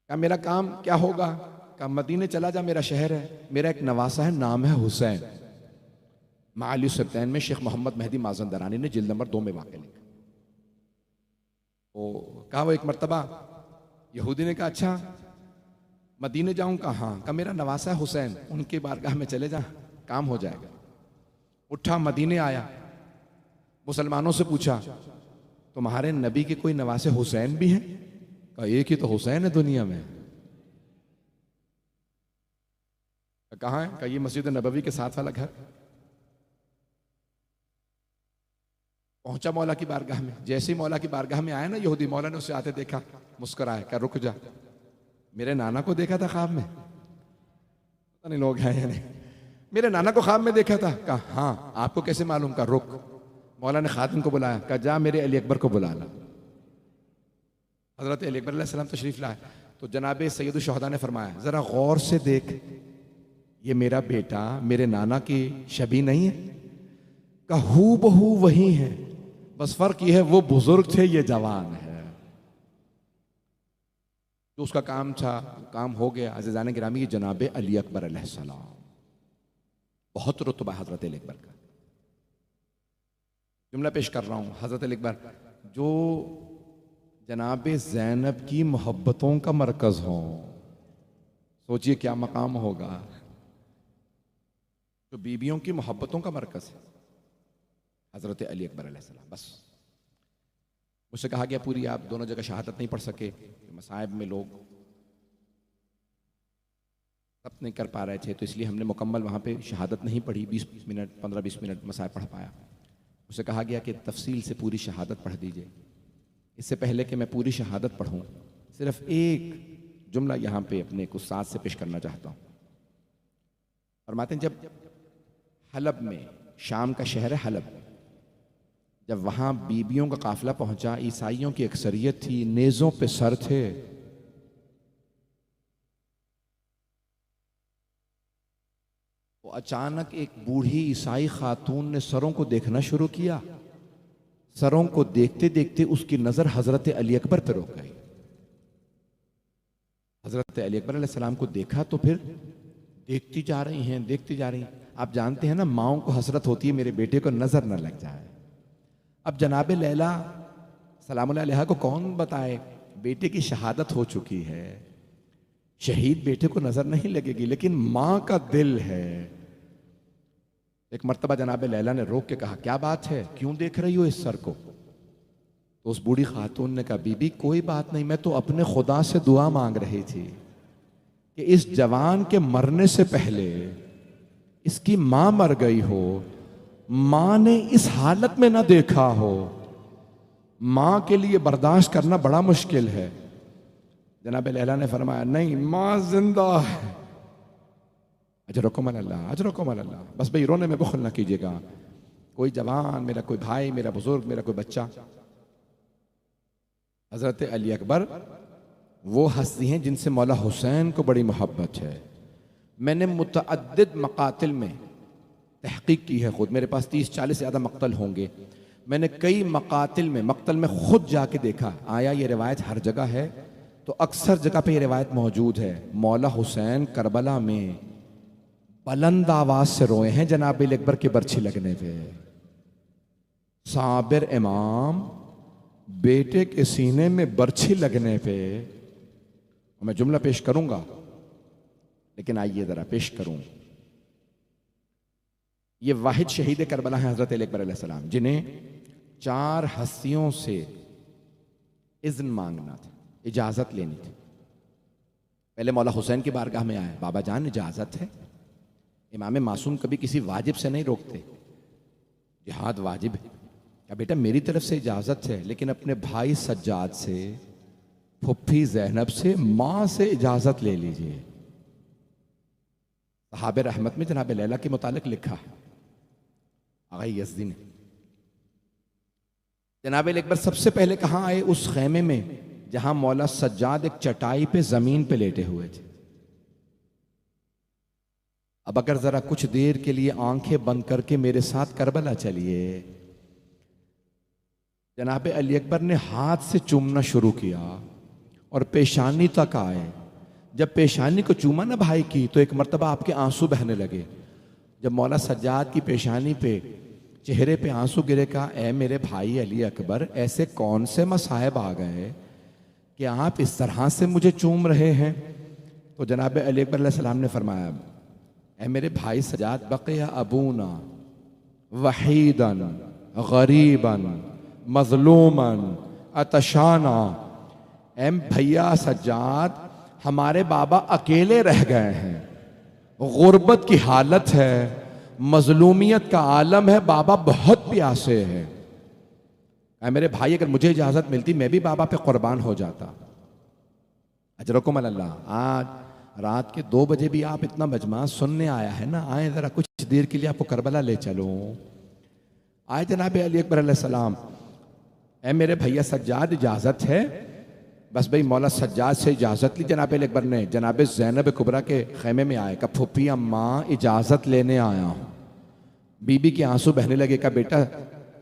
क्या मेरा काम क्या होगा? का मदीने चला जा, मेरा शहर है, मेरा एक नवासा है, नाम है हुसैन। माली सब्तैन में शेख मोहम्मद मेहदी माजंदरानी ने जिल्द नंबर 2 में वाक़या लिखा। वो कहा, वो एक मरतबा यहूदी ने कहा, अच्छा मदीने जाऊं? कहा हाँ। का मेरा नवासा है हुसैन, उनकी बारगाह में चले जा, काम हो जाएगा। उठा, मदीने आया, मुसलमानों से पूछा, तुम्हारे नबी के कोई नवासे हुसैन भी हैं? कहा एक ही तो हुसैन है दुनिया में। कहाँ है? कहा ये मस्जिद नबवी के साथ वाला घर। पहुंचा मौला की बारगाह में। जैसे ही मौला की बारगाह में आया ना यहूदी, मौला ने उसे आते देखा, मुस्कुराया, कहा रुक जा, मेरे नाना को देखा था ख्वाब में? पता नहीं लोग हैं या नहीं। मेरे नाना को ख्वाब में देखा था? कहा हाँ। आपको कैसे मालूम? कहा रुक। मौला ने खातिन को बुलाया, कहा जा मेरे अली अकबर को बुला ला। हजरत अली अकबर अलैहिस्सलाम तशरीफ लाए तो जनाब सैयद शुहदा ने फरमाया, जरा गौर से देख, ये मेरा बेटा मेरे नाना की शबी नहीं है? कहा हू बहू वही है, बस फर्क ये है वो बुजुर्ग थे, ये जवान है। जो उसका काम था काम हो गया। अज़ीज़ान गिरामी, जनाब अली अकबर अलैहिस्सलाम, बहुत रुतबा हजरत अली अकबर का। जुमला पेश कर रहा हूं। हजरत अली अकबर जो जनाब ज़ैनब की मोहब्बतों का मरकज हो, सोचिए क्या मकाम होगा। जो बीबियों की मोहब्बतों का मरकज है हजरत अली अकबर अलैहिस्सलाम। बस मुझसे कहा गया पूरी आप दोनों जगह शहादत नहीं पढ़ सके, मसाइब में लोग सब नहीं कर पा रहे थे, तो इसलिए हमने मुकम्मल वहाँ पे शहादत नहीं पढ़ी। 20 मिनट 15-20 मिनट मसाइब पढ़ पाया। मुझसे कहा गया कि तफसील से पूरी शहादत पढ़ दीजिए। इससे पहले कि मैं पूरी शहादत पढ़ूँ, सिर्फ एक जुमला यहाँ पे अपने कुछ साथ से पेश करना चाहता हूँ। फरमाते हैं जब हलब में, शाम का शहर है हलब, जब वहाँ बीबियों का काफिला पहुंचा, ईसाइयों की अक्सरियत थी, नेज़ों पे सर थे। तो अचानक एक बूढ़ी ईसाई खातून ने सरों को देखना शुरू किया। सरों को देखते देखते उसकी नजर हजरत अली अकबर पर रुक गई। हजरत अली अकबर अलैहिस्सलाम को देखा तो फिर देखती जा रही हैं, देखती जा रही हैं। आप जानते हैं ना, माओं को हसरत होती है मेरे बेटे को नजर न लग जाए। अब जनाब लैला सलामुल्लाह अलैहा को कौन बताए, बेटे की शहादत हो चुकी है, शहीद बेटे को नजर नहीं लगेगी, लेकिन मां का दिल है। एक मर्तबा जनाब लैला ने रोक के कहा, क्या बात है, क्यों देख रही हो इस सर को? तो उस बूढ़ी खातून ने कहा, बीबी कोई बात नहीं, मैं तो अपने खुदा से दुआ मांग रही थी कि इस जवान के मरने से पहले इसकी मां मर गई हो, मां ने इस हालत में ना देखा हो। मां के लिए बर्दाश्त करना बड़ा मुश्किल है। जनाब लैला ने फरमाया, नहीं, मां जिंदा है। अजरकुम अल्लाह, अजरकुम अल्लाह। बस भाई रोने में बुखल ना कीजिएगा। कोई जवान, मेरा कोई भाई, मेरा बुजुर्ग, मेरा कोई बच्चा। हजरत अली अकबर वो हस्ती हैं जिनसे मौला हुसैन को बड़ी मोहब्बत है। मैंने मुतअद्दिद मकातिल में तहकीक की है, खुद मेरे पास 30-40 ज़्यादा मक्तल होंगे। मैंने कई मकातिल में, मक्तल में खुद जाके देखा। आया ये रिवायत हर जगह है तो अक्सर जगह पे ये रिवायत मौजूद है। मौला हुसैन करबला में बुलंद आवाज से रोए हैं जनाब अली अकबर की बर्छी लगने पे। साबिर इमाम बेटे के सीने में बर्छी लगने पे, मैं जुमला पेश करूंगा लेकिन आइए जरा पेश करूं। ये वाहिद शहीद करबला है हजरत अली अकबर अलैहिस्सलाम, जिन्हें 4 हस्तियों से इज़्न मांगना था, इजाजत लेनी थी। पहले मौला हुसैन की बारगाह में आए, बाबा जान इजाजत है। इमाम मासूम कभी किसी वाजिब से नहीं रोकते, जिहाद वाजिब है। क्या बेटा मेरी तरफ से इजाजत है, लेकिन अपने भाई सज्जाद से, फुफ्फी ज़ैनब से, मां से इजाजत ले लीजिए। सहाबे रहमत में जनाब लैला के मुतालिक लिखा है आगा यज़दी ने। जनाब अली अकबर सबसे पहले कहाँ आए? उस खैमे में जहां मौला सज्जाद एक चटाई पे जमीन पे लेटे हुए थे। अब अगर जरा कुछ देर के लिए आंखें बंद करके मेरे साथ करबला चलिए। जनाब अली अकबर ने हाथ से चूमना शुरू किया और पेशानी तक आए। जब पेशानी को चूमा ना भाई की, तो एक मर्तबा आपके आंसू बहने लगे। जब मौला सज्जाद की पेशानी पे, चेहरे पे आंसू गिरे, कहा, ए मेरे भाई अली अकबर, ऐसे कौन से मसाइब आ गए कि आप इस तरह से मुझे चूम रहे हैं? तो जनाब अली अकबर अलैहिस्सलाम ने फरमाया, ए मेरे भाई सज्जाद, बक़िया अबूना वहीदन गरीबन मज़लूमन अतशाना। ए भैया सज्जाद, हमारे बाबा अकेले रह गए हैं, गुर्बत की हालत है, मजलूमियत का आलम है, बाबा बहुत प्यासे हैं। मेरे भाई अगर मुझे इजाजत मिलती मैं भी बाबा पे कुर्बान हो जाता। अजरकुम अल्लाह। आज रात के 2 बजे भी आप इतना मजमा सुनने आया है ना, आए जरा कुछ देर के लिए आपको करबला ले चलो। आए जनाब अली अकबर अलैहिस्सलाम, ऐ मेरे भैया सज्जाद इजाजत है? बस भाई मौला सज्जाद से इजाजत ली जनाब अली अकबर ने। जनाब ज़ैनब कुबरा के खैमे में आए, कहा फुप्पी अम्मा इजाजत लेने आया हूं। बीबी के आंसू बहने लगे, कहा बेटा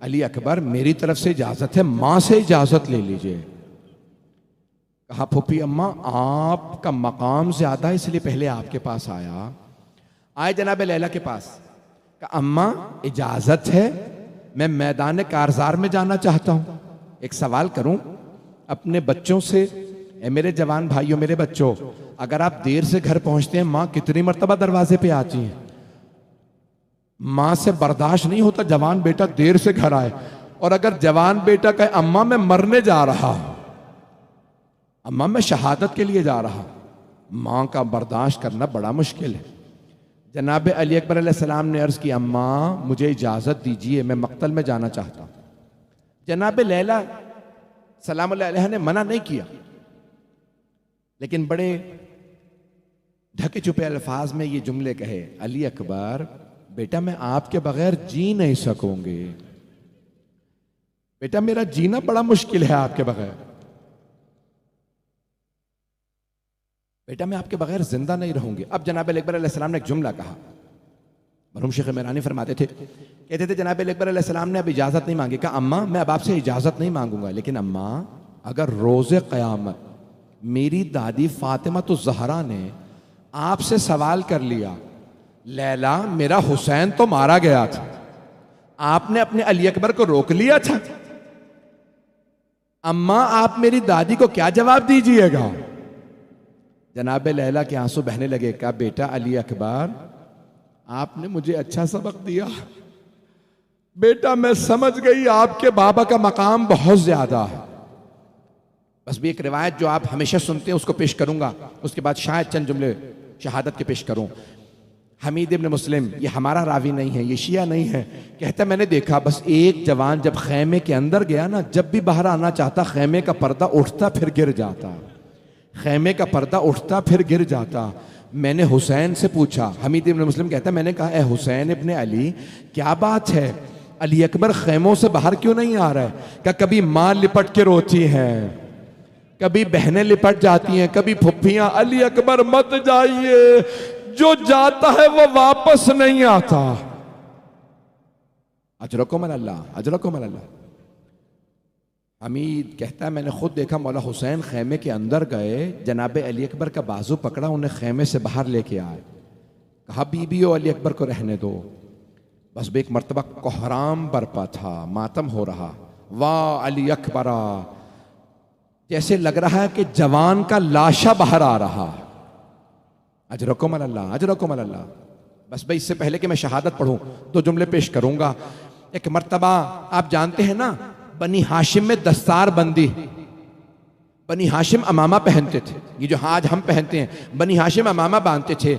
अली अकबर मेरी तरफ से इजाजत है, मां से इजाजत ले लीजिए। कहा फुप्पी अम्मा आपका मकाम ज्यादा है इसलिए पहले आपके पास आया। आए जनाब लैला के पास, कहा अम्मा इजाजत है, मैं मैदान कारजार में जाना चाहता हूं। एक सवाल करूं अपने बच्चों से, ए मेरे जवान भाइयों, मेरे बच्चों, अगर आप देर से घर पहुंचते हैं मां कितनी मर्तबा दरवाजे पे आती है? मां से बर्दाश्त नहीं होता जवान बेटा देर से घर आए। और अगर जवान बेटा कहे अम्मा मैं मरने जा रहा हूं, अम्मा मैं शहादत के लिए जा रहा, मां का बर्दाश्त करना बड़ा मुश्किल है। जनाब अली अकबर अलैहिस्सलाम ने अर्ज की अम्मा मुझे इजाजत दीजिए, मैं मक्तल में जाना चाहता हूं। जनाब लैला सलाम अलैहा ने मना नहीं किया, लेकिन बड़े ढके छुपे अल्फाज में ये जुमले कहे, अली अकबर बेटा मैं आपके बगैर जी नहीं सकूंगी, बेटा मेरा जीना बड़ा मुश्किल है आपके बगैर, बेटा मैं आपके बगैर जिंदा नहीं रहूंगी। अब जनाब अकबर अलैहिस्सलाम ने एक जुमला कहा, मरहूम शेख मेरानी फरमाते थे, कहते थे जनाब अकबर अलैहिस्सलाम ने अब इजाजत नहीं मांगी। कहा अम्मा मैं अब आपसे इजाजत नहीं मांगूंगा, लेकिन अम्मा अगर रोजे क़यामत मेरी दादी फातिमा तो ज़हरा ने आपसे सवाल कर लिया, लैला मेरा हुसैन तो मारा गया था, आपने अपने अली अकबर को रोक लिया था, अम्मा आप मेरी दादी को क्या जवाब दीजिएगा? जनाब लैला के आंसू बहने लगे। कहा बेटा अली अकबर आपने मुझे अच्छा सबक दिया, बेटा मैं समझ गई आपके बाबा का मकाम बहुत ज्यादा है। बस भी एक रिवायत जो आप हमेशा सुनते हैं उसको पेश करूंगा, उसके बाद शायद चंद जुमले शहादत के पेश करूं। हमीद इब्न मुस्लिम, ये हमारा रावी नहीं है, ये शिया नहीं है, कहता मैंने देखा बस एक जवान जब खैमे के अंदर गया ना, जब भी बाहर आना चाहता खैमे का पर्दा उठता फिर गिर जाता, खैमे का पर्दा उठता फिर गिर जाता। मैंने हुसैन से पूछा, हमीद इब्न मुस्लिम कहता मैंने कहा ए हुसैन इब्न अली क्या बात है, अली अकबर खैमों से बाहर क्यों नहीं आ रहा है? क्या कभी मां लिपट के रोती हैं, कभी बहनें लिपट जाती हैं, कभी फुफ्फियां, अली अकबर मत जाइए, जो जाता है वो वापस नहीं आता। अजरकुम अल्लाह, अजरकुम अल्लाह। हमीद कहता है मैंने खुद देखा मौला हुसैन खैमे के अंदर गए, जनाब अली अकबर का बाजू पकड़ा, उन्हें खैमे से बाहर लेके आए, कहा बीबियों अली अकबर को रहने दो। बस भी एक मर्तबा कोहराम बरपा था, मातम हो रहा, वाह अली अकबरा, जैसे लग रहा है कि जवान का लाशा बाहर आ रहा। अजरकुम अल्लाह, अजरकुम अल्लाह। बस भाई इससे पहले कि मैं शहादत पढ़ूं 2 जुमले पेश करूंगा। एक मर्तबा आप जानते हैं ना बनी हाशिम में दस्तार बंदी, बनी हाशिम अमामा पहनते थे, ये जो आज हम पहनते हैं, बनी हाशिम अमामा बांधते थे।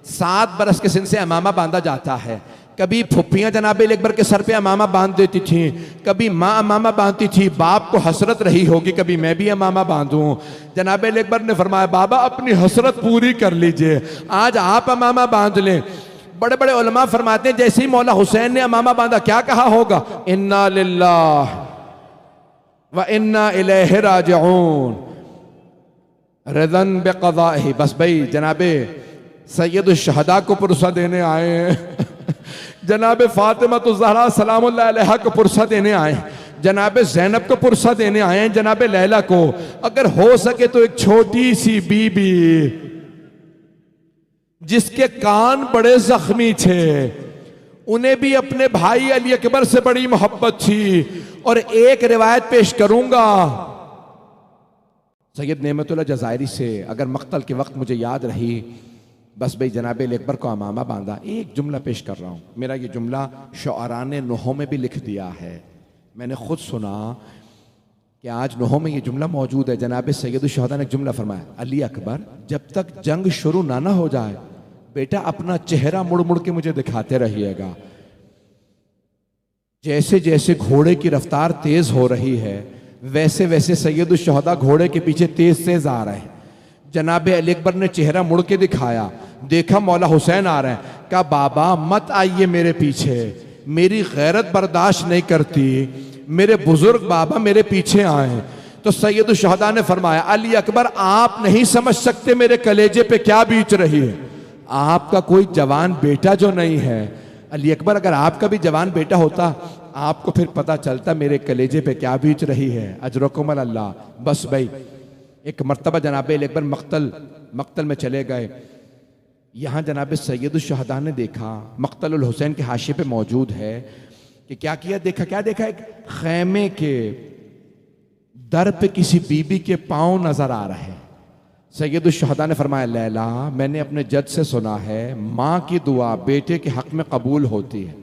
7 बरस के सिन से अमामा बांधा जाता है। कभी फुफ्फियां जनाब अकबर के सर पे अमामा बांध देती थी, कभी माँ अमामा बांधती थी, बाप को हसरत रही होगी कभी मैं भी अमामा बांधूं। जनाब अकबर ने फरमाया बाबा अपनी हसरत पूरी कर लीजिए, आज आप अमामा बांध लें। बड़े बड़े उलमा फरमाते हैं जैसे ही मौला हुसैन ने अमामा बांधा क्या कहा होगा, इन्ना लिल्लाह व इन्ना इलैहि राजिऊन रज़न बिक़ज़ाइही। बस भाई जनाबे सैयद शहदा को पुरसा देने आए हैं, जनाब फातिमा तो ज़हरा सलामुल्लाह अलैहा को पुरसा देने आए, जनाब ज़ैनब को पुरसा देने आए हैं, जनाब लैला को। अगर हो सके तो एक छोटी सी बीबी जिसके कान बड़े जख्मी थे, उन्हें भी अपने भाई अली अकबर से बड़ी मोहब्बत थी। और एक रिवायत पेश करूंगा सैयद नेमतुल्लाह जज़ायरी से, अगर मक्तल के वक्त मुझे याद रही। बस भाई जनाब अकबर को अमामा बांधा। एक जुमला पेश कर रहा हूँ, मेरा ये जुमला शुअरा ने नुहों में भी लिख दिया है, मैंने खुद सुना कि आज नुहों में ये जुमला मौजूद है। जनाब सैयद शुहदा ने एक जुमला फरमाया, अली अकबर जब तक जंग शुरू ना हो जाए बेटा अपना चेहरा मुड़ मुड़ के मुझे दिखाते रहिएगा। जैसे जैसे घोड़े की रफ्तार तेज हो रही है वैसे वैसे सैयदुल शुहदा घोड़े के पीछे तेज तेज आ रहे हैं। जनाब अली अकबर ने चेहरा मुड़ के दिखाया, देखा मौला हुसैन आ रहे हैं। कहा बाबा मत आइए मेरे पीछे, मेरी गैरत बर्दाश्त नहीं करती, मेरे बुजुर्ग बाबा मेरे पीछे आए। तो सैयदुल शुहदा ने फरमाया अली अकबर आप नहीं समझ सकते मेरे कलेजे पे क्या बीत रही है। आपका कोई जवान बेटा जो नहीं है, अली अकबर अगर आपका भी जवान बेटा होता आपको फिर पता चलता मेरे कलेजे पे क्या बीत रही है। अजरकुमुल अल्लाह। बस भाई एक मर्तबा जनाब अली अकबर मक्तल में चले गए। यहाँ जनाब सैयदुल शुहदा ने देखा मक्तलुल हुसैन के हाशिए पे मौजूद है कि क्या किया, देखा क्या देखा, एक खैमे के दर पे किसी बीबी के पांव नजर आ रहे हैं। सैयदुल शुहदा ने फरमाया लैला मैंने अपने जद से सुना है माँ की दुआ बेटे के हक में कबूल होती है,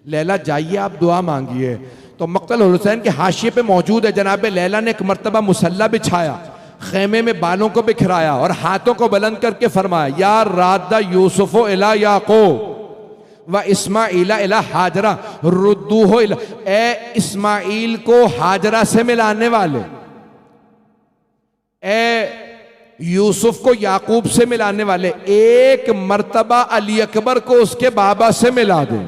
लैला जाइए आप दुआ मांगिए। तो मक्तल हुसैन के हाशिए पे मौजूद है। जनाब लैला ने एक मर्तबा मुसल्ला बिछाया, खेमे में बालों को बिखराया और हाथों को बुलंद करके फरमाया या रादा यूसुफो इला याकूब व इस्माइला इला हाजरा रुद्दूहो इला, ए इस्माइल को हाजरा से मिलाने वाले, ए यूसुफ को याकूब से मिलाने वाले, एक मर्तबा अली अकबर को उसके बाबा से मिला दे।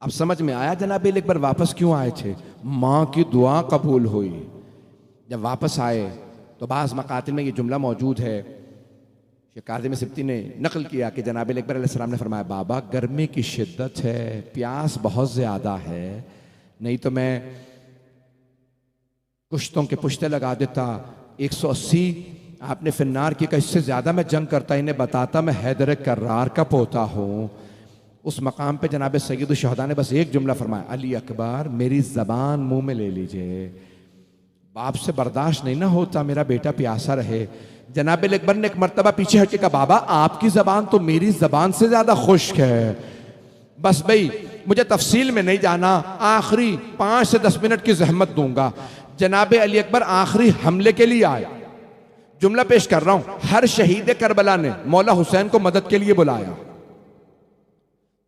अब समझ में आया जनाब अली अकबर वापस क्यों आए थे, मां की दुआ कबूल हुई। जब वापस आए तो बाज़ मकातिल में ये जुमला मौजूद है, काज़िम सिब्ती ने नकल किया कि जनाब अली अकबर अलैहिस्सलाम ने फरमाया बाबा गर्मी की शिद्दत है, प्यास बहुत ज़्यादा है, नहीं तो मैं कुश्तों के पुश्ते लगा देता, 180 आपने फिन्नार की का इससे ज़्यादा मैं जंग करता, इन्हें बताता मैं हैदर कर्रार का पोता हूँ। उस मकाम पे जनाब सैयदुल शुहदा ने बस एक जुमला फरमाया अली अकबर मेरी ज़बान मुंह में ले लीजिए, बाप से बर्दाश्त नहीं ना होता मेरा बेटा प्यासा रहे। जनाब अली अकबर ने एक मर्तबा पीछे हट के कहा बाबा आपकी ज़बान तो मेरी ज़बान से ज़्यादा खुश्क है। बस भाई मुझे तफसील में नहीं जाना, आखिरी 5 से 10 मिनट की जहमत दूंगा। जनाब अली अकबर आखिरी हमले के लिए आए। जुमला पेश कर रहा हूं, हर शहीद करबला ने मौला हुसैन को मदद के लिए बुलाया।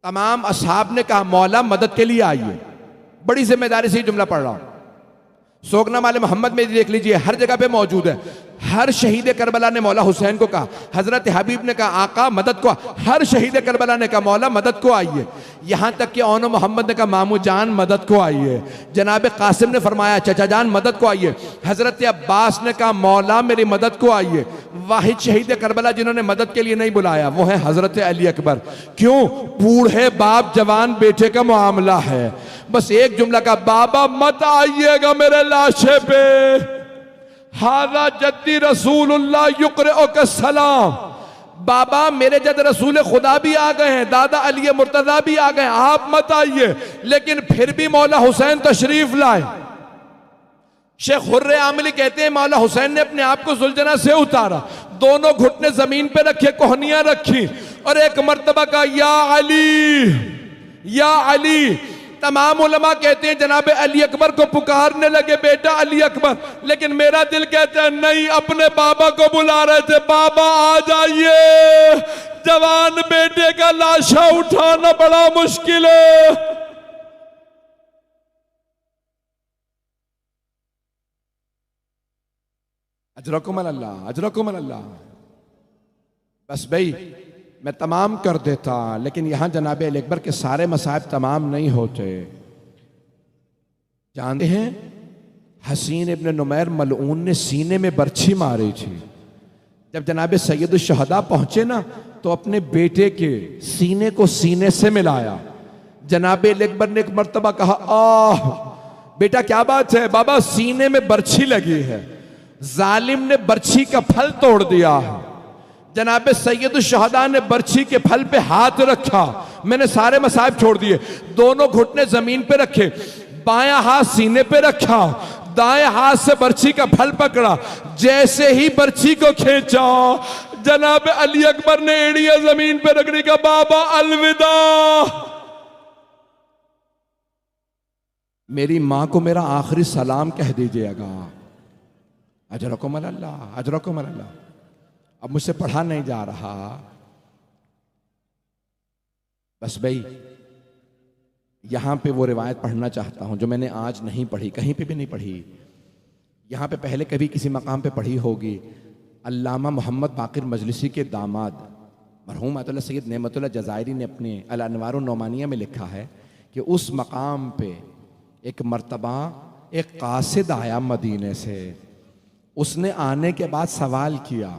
तमाम असहाब ने कहा मौला मदद के लिए आइए। बड़ी जिम्मेदारी से जुमला पढ़ रहा हूं, सोगना माले मोहम्मद में देख लीजिए हर जगह पे मौजूद है। हर शहीद करबला ने मौला हुसैन को कहा, हजरत हबीब ने कहा आका मदद को, हर शहीद करबला ने कहा मौला मदद को आइए। यहां तक कि औनो मोहम्मद ने कहा मामू जान मदद को आइए। जनाब कासिम ने फरमाया चचा जान मदद को आइए। हजरत अब्बास ने कहा मौला मेरी मदद को आइए। वाहिद शहीद करबला जिन्होंने मदद के लिए नहीं बुलाया वो है हजरत अली अकबर। क्यों, बूढ़े बाप जवान बेटे का मामला है। बस एक जुमला का बाबा मत आइएगा मेरे लाशे पे, हादा जद्दी रसूलुल्लाह युक़रिउका सलाम, बाबा मेरे जद रसूल खुदा भी आ गए हैं, दादा अली मुर्तजा भी आ गए, आप मत आइए। लेकिन फिर भी मौला हुसैन तशरीफ लाए। शेख हुर्रे आमिली कहते हैं मौला हुसैन ने अपने आप को जुलझना से उतारा, दोनों घुटने जमीन पे रखे, कोहनियां रखी और एक मर्तबा का या अली या अली। तमाम उलमा कहते हैं जनाब अली अकबर को पुकारने लगे बेटा अली अकबर, लेकिन मेरा दिल कहता है नहीं, अपने बाबा को बुला रहे थे, बाबा आ जाइए, जवान बेटे का लाशा उठाना बड़ा मुश्किल है। अजरकुमुल अल्लाह, अजरकुमुल अल्लाह। बस भाई मैं तमाम कर देता, लेकिन यहां जनाब अली अकबर के सारे मसाइब तमाम नहीं होते। जानते हैं हसीन इब्न नुमैर मलऊन ने सीने में बर्छी मारी थी। जब जनाब सैयदुल शुहदा पहुंचे ना तो अपने बेटे के सीने को सीने से मिलाया। जनाब अली अकबर ने एक मर्तबा कहा आह बेटा क्या बात है, बाबा सीने में बर्छी लगी है, जालिम ने बर्छी का फल तोड़ दिया है। जनाब सैयदुल शुहदा ने बर्छी के फल पे हाथ रखा, मैंने सारे मसाइब छोड़ दिए, दोनों घुटने जमीन पे रखे, बायां हाथ सीने पे रखा, दाएं हाथ से बर्छी का फल पकड़ा, जैसे ही बर्छी को खींचा जनाब अली अकबर ने एड़िया जमीन पे रखने का बाबा अलविदा, मेरी मां को मेरा आखिरी सलाम कह दीजिएगा। अजरकुमुल अल्लाह, अजरकुमुल अल्लाह। अब मुझसे पढ़ा नहीं जा रहा, बस भाई यहाँ पे वो रिवायत पढ़ना चाहता हूँ जो मैंने आज नहीं पढ़ी, कहीं पे भी नहीं पढ़ी। यहाँ पे पहले कभी किसी मकाम पे पढ़ी होगी। अल्लामा मोहम्मद बाक़िर मजलिसी के दामाद मरहूम आयतुल्लाह सैयद नेमतुल्लाह जज़ायरी ने अपने अल अनवारुन नौमानिया में लिखा है कि उस मकाम पे एक मर्तबा एक कासिद आया मदीने से। उसने आने के बाद सवाल किया,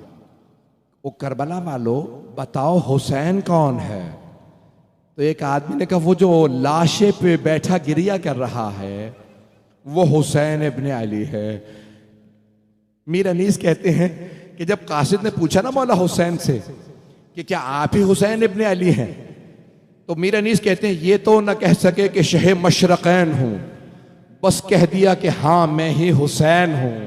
वो करबला वालों बताओ हुसैन कौन है? तो एक आदमी ने कहा वो जो लाशे पे बैठा गिरिया कर रहा है वो हुसैन इब्ने अली है। मीर अनीस कहते हैं कि जब कासिद ने पूछा ना मौला हुसैन से कि क्या आप ही हुसैन इब्ने अली हैं, तो मीर अनीस कहते हैं ये तो न कह सके कि शह मशरक़ैन हूं, बस कह दिया कि हाँ मैं ही हुसैन हूं।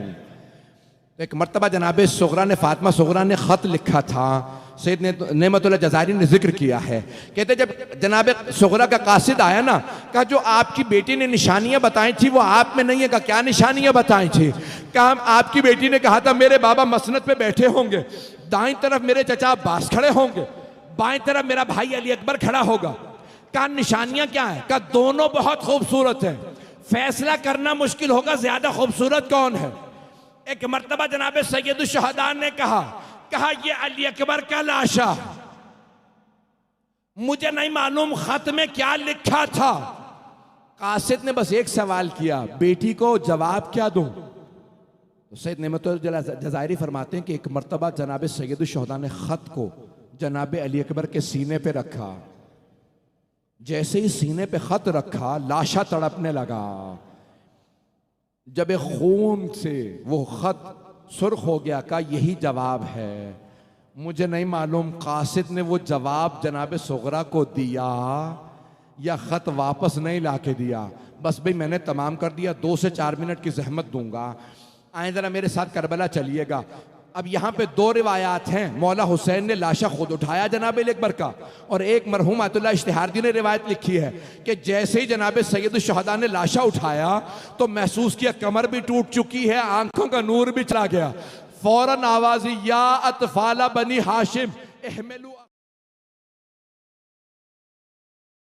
तो एक मर्तबा जनाब सुगरा ने, फातिमा सुगरा ने खत लिखा था, सैयद नेमतुल्लाह जज़ायरी ने जिक्र किया है। कहते जब जनाब सुगरा का कासिद आया ना, कहा जो आपकी बेटी ने निशानियां बताई थी वो आप में नहीं है। कहा क्या निशानियां बताई थी? कहा आपकी बेटी ने कहा था मेरे बाबा मसनद पे बैठे होंगे, दाईं तरफ मेरे चचा अब्बास खड़े होंगे, बाईं तरफ मेरा भाई अली अकबर खड़ा होगा। कहा निशानियां क्या है? कहा दोनों बहुत खूबसूरत है, फैसला करना मुश्किल होगा ज्यादा खूबसूरत कौन है। एक मर्तबा जनाब सैयद शुहदा ने कहा ये अली अकबर का लाशा, मुझे नहीं मालूम खत में क्या लिखा था। कासिद ने बस एक सवाल किया, बेटी को जवाब क्या दूं? तो सैयद नेमतुल्लाह जज़ायरी फरमाते हैं कि एक मर्तबा जनाब सैयद शुहदा ने खत को जनाब अली अकबर के सीने पे रखा। जैसे ही सीने पे खत रखा लाशा तड़पने लगा। जब एक खून से वो खत सुर्ख हो गया, का यही जवाब है। मुझे नहीं मालूम कासिद ने वो जवाब जनाब सुगरा को दिया या खत वापस नहीं लाके दिया। बस भाई मैंने तमाम कर दिया, 2 से 4 मिनट की जहमत दूंगा, आए जरा मेरे साथ करबला चलिएगा। अब यहाँ पे 2 रिवायात हैं। मौला हुसैन ने लाशा खुद उठाया जनाब अली अकबर का, और एक मरहूम आयतुल्लाह इश्तिहारदी ने रिवायत लिखी है कि जैसे ही जनाब सैयद शुहदा ने लाशा उठाया तो महसूस किया कमर भी टूट चुकी है, आंखों का नूर भी चला गया। फौरन आवाज़, या अतफाला बनी हाशिम इहमिलू